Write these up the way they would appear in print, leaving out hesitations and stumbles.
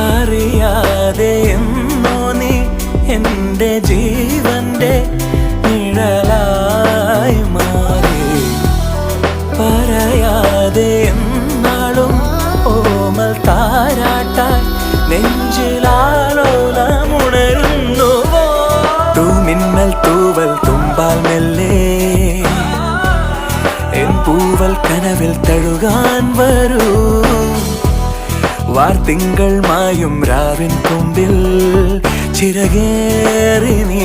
അറിയാതെ എന്നോ നീ എൻ്റെ ജീവന്റെ നിഴലായി മാറി. പറയാതെ എന്നാളും ഓമൽ താരാട്ടായി നെഞ്ചിലാലോലമുണരുന്നുവോ. തൂമിന്നൽ തൂവൽ തുമ്പാൽ മെല്ലെ എൻ പൂവൽ കനവിൽ തഴുകാൻ വരൂ. വാർത്തിങ്കൾ മായും രാവിൻ കൊമ്പിൽ ചിറകേറി നീ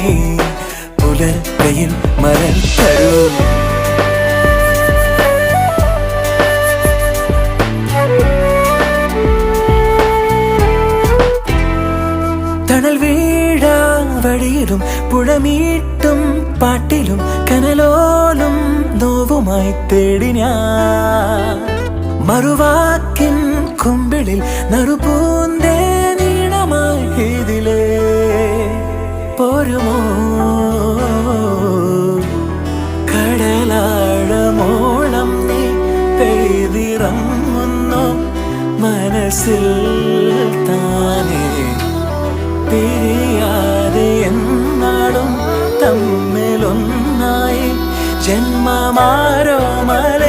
പുലർക്കയിൽ മരൽ തരൂ. തണൽ വീഴാ വഴിയിലും പുഴമീട്ടും പാട്ടിലും കനലോലും നോവുമായി തേടി ഞാൻ. മറുവാക്കിൻ കുമ്പിളിൽ നറുപൂന്തേ നീണമായി ഇതിലേ പോരുമോ. കടലാഴമോളം നീ പെയ്തിറങ്ങുന്നു മനസ്സിൽ താനേ. പിരിയാതെ എന്നാളും തമ്മിലൊന്നായി ജന്മമാരോ മല